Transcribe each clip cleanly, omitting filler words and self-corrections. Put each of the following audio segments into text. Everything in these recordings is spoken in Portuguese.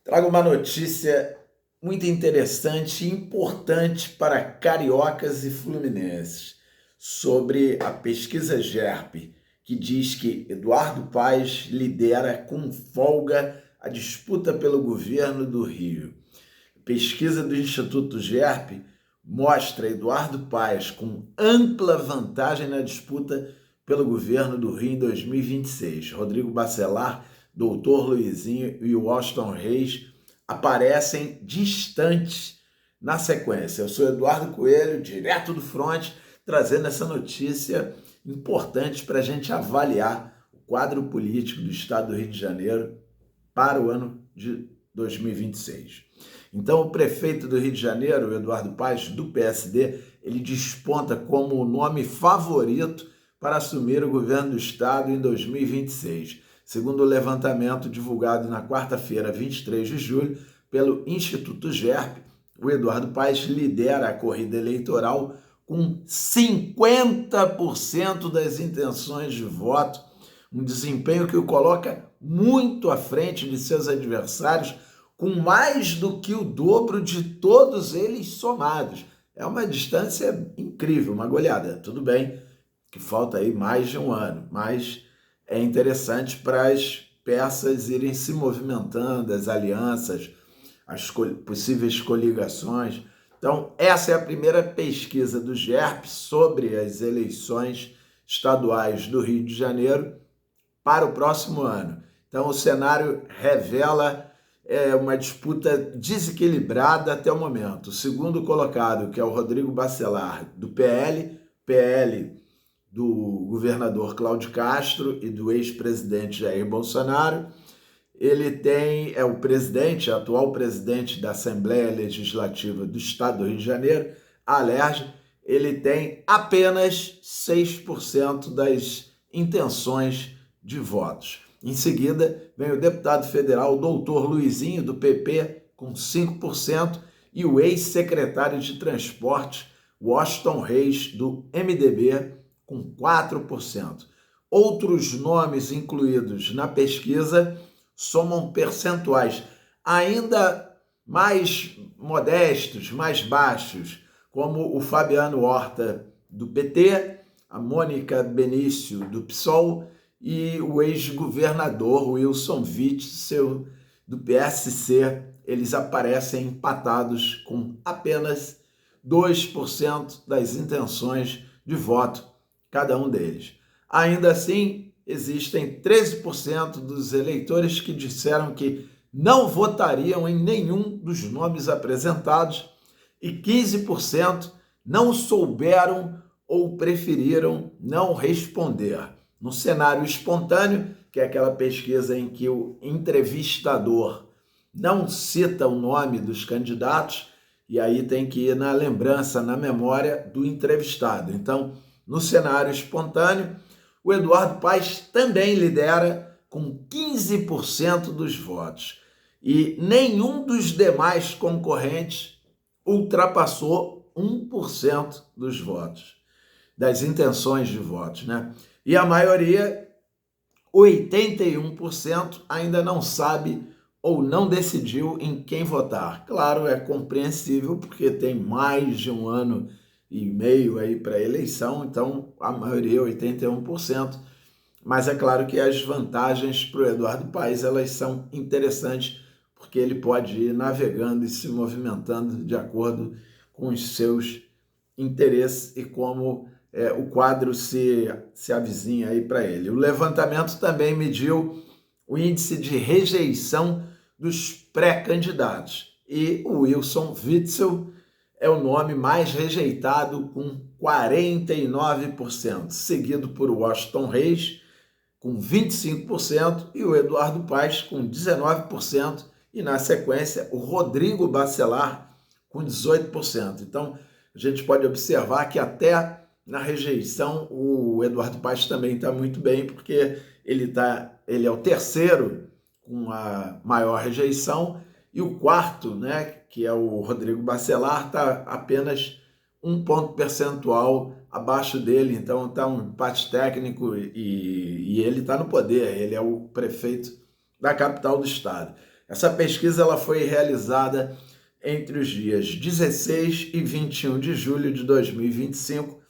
Trago uma notícia muito interessante e importante para cariocas e fluminenses sobre a pesquisa GERP, que diz que Eduardo Paes lidera com folga a disputa pelo governo do Rio. Pesquisa do Instituto GERP mostra Eduardo Paes com ampla vantagem na disputa pelo governo do Rio em 2026. Rodrigo Bacelar, Doutor Luizinho e Washington Reis aparecem distantes na sequência. Eu sou Eduardo Coelho, direto do Fronte, trazendo essa notícia importante para a gente avaliar o quadro político do estado do Rio de Janeiro para o ano de 2026. Então, o prefeito do Rio de Janeiro, Eduardo Paes, do PSD, ele desponta como o nome favorito para assumir o governo do estado em 2026. Segundo o levantamento divulgado na quarta-feira, 23 de julho, pelo Instituto GERP, o Eduardo Paes lidera a corrida eleitoral com 50% das intenções de voto, um desempenho que o coloca muito à frente de seus adversários, com mais do que o dobro de todos eles somados. É uma distância incrível, uma goleada. Tudo bem que falta aí mais de um ano, mas é interessante para as peças irem se movimentando, as alianças, as possíveis coligações. Então, essa é a primeira pesquisa do GERP sobre as eleições estaduais do Rio de Janeiro para o próximo ano. Então, o cenário revela uma disputa desequilibrada até o momento. O segundo colocado, que é o Rodrigo Bacelar, do PL do governador Cláudio Castro e do ex-presidente Jair Bolsonaro. Ele é o presidente, atual presidente da Assembleia Legislativa do Estado do Rio de Janeiro, a Alerj. Ele tem apenas 6% das intenções de votos. Em seguida, vem o deputado federal Doutor Luizinho, do PP, com 5%, e o ex-secretário de Transporte, Washington Reis, do MDB, com 4%. Outros nomes incluídos na pesquisa somam percentuais ainda mais modestos, mais baixos, como o Fabiano Horta, do PT, a Mônica Benício, do PSOL, e o ex-governador Wilson Witzel, do PSC. Eles aparecem empatados com apenas 2% das intenções de voto, cada um deles. Ainda assim, existem 13% dos eleitores que disseram que não votariam em nenhum dos nomes apresentados e 15% não souberam ou preferiram não responder. No cenário espontâneo, que é aquela pesquisa em que o entrevistador não cita o nome dos candidatos, e aí tem que ir na lembrança, na memória do entrevistado. Então, no cenário espontâneo, o Eduardo Paes também lidera com 15% dos votos. E nenhum dos demais concorrentes ultrapassou 1% dos votos, das intenções de votos, né? E a maioria, 81%, ainda não sabe ou não decidiu em quem votar. Claro, é compreensível, porque tem mais de um ano e meio aí para a eleição, então a maioria, 81%. Mas é claro que as vantagens para o Eduardo Paes, elas são interessantes, porque ele pode ir navegando e se movimentando de acordo com os seus interesses e como o quadro se avizinha aí para ele. O levantamento também mediu o índice de rejeição dos pré-candidatos, e o Wilson Witzel é o nome mais rejeitado, com 49%, seguido por Washington Reis, com 25%, e o Eduardo Paes, com 19%, e na sequência o Rodrigo Bacelar, com 18%. Então, a gente pode observar que até na rejeição o Eduardo Paes também está muito bem, porque ele é o terceiro com a maior rejeição, e o quarto, né, que é o Rodrigo Bacelar, está apenas um ponto percentual abaixo dele. Então está um empate técnico, e ele está no poder, ele é o prefeito da capital do estado. Essa pesquisa ela foi realizada entre os dias 16 e 21 de julho de 2025,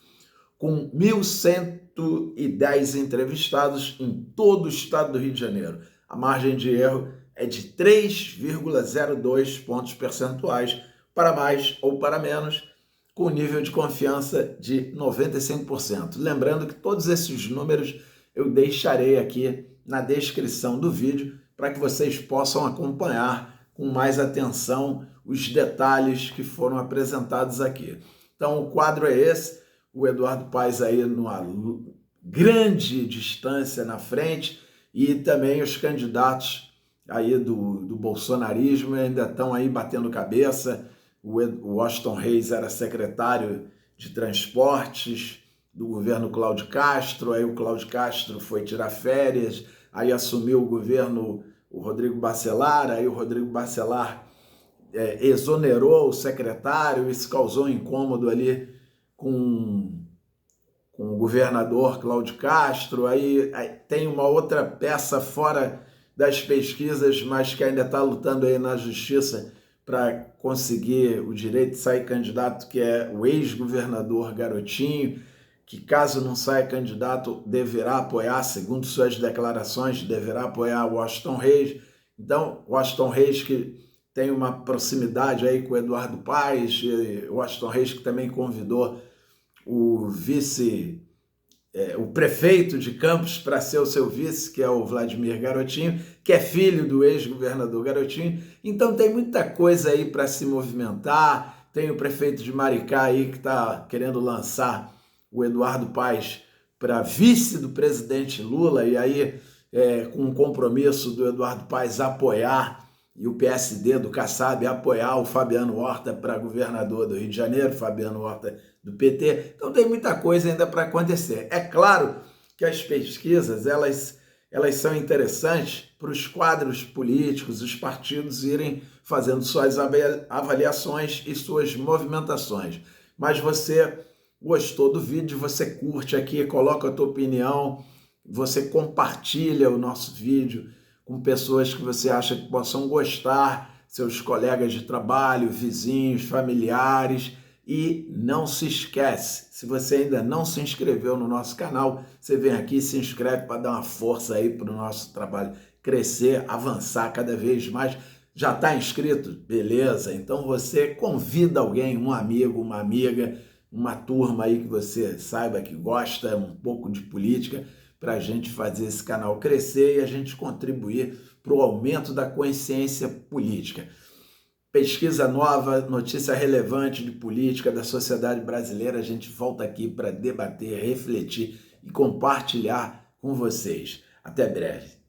com 1.110 entrevistados em todo o estado do Rio de Janeiro. A margem de erro é de 3,02 pontos percentuais, para mais ou para menos, com nível de confiança de 95%. Lembrando que todos esses números eu deixarei aqui na descrição do vídeo para que vocês possam acompanhar com mais atenção os detalhes que foram apresentados aqui. Então, o quadro é esse, o Eduardo Paes aí numa grande distância na frente e também os candidatos aí do bolsonarismo ainda estão aí batendo cabeça. O Washington Reis era secretário de Transportes do governo Cláudio Castro, aí o Cláudio Castro foi tirar férias, aí assumiu o governo o Rodrigo Bacelar, aí o Rodrigo Bacelar exonerou o secretário, isso causou um incômodo ali com o governador Cláudio Castro, aí tem uma outra peça fora das pesquisas, mas que ainda está lutando aí na justiça para conseguir o direito de sair candidato, que é o ex-governador Garotinho, que caso não saia candidato, deverá apoiar, segundo suas declarações, deverá apoiar o Washington Reis. Então, Washington Reis que tem uma proximidade aí com o Eduardo Paes, o Washington Reis que também convidou o o prefeito de Campos para ser o seu vice, que é o Vladimir Garotinho, que é filho do ex-governador Garotinho. Então tem muita coisa aí para se movimentar. Tem o prefeito de Maricá aí que está querendo lançar o Eduardo Paes para vice do presidente Lula, e aí com um compromisso do Eduardo Paes apoiar, e o PSD do Kassab apoiar o Fabiano Horta para governador do Rio de Janeiro, Fabiano Horta do PT. Então tem muita coisa ainda para acontecer. É claro que as pesquisas elas são interessantes para os quadros políticos, os partidos irem fazendo suas avaliações e suas movimentações. Mas você gostou do vídeo, você curte aqui, coloca a tua opinião, você compartilha o nosso vídeo com pessoas que você acha que possam gostar, seus colegas de trabalho, vizinhos, familiares. E não se esquece, se você ainda não se inscreveu no nosso canal, você vem aqui e se inscreve para dar uma força aí para o nosso trabalho crescer, avançar cada vez mais. Já está inscrito? Beleza, então você convida alguém, um amigo, uma amiga, uma turma aí que você saiba que gosta um pouco de política, para a gente fazer esse canal crescer e a gente contribuir para o aumento da consciência política. Pesquisa nova, notícia relevante de política da sociedade brasileira, a gente volta aqui para debater, refletir e compartilhar com vocês. Até breve.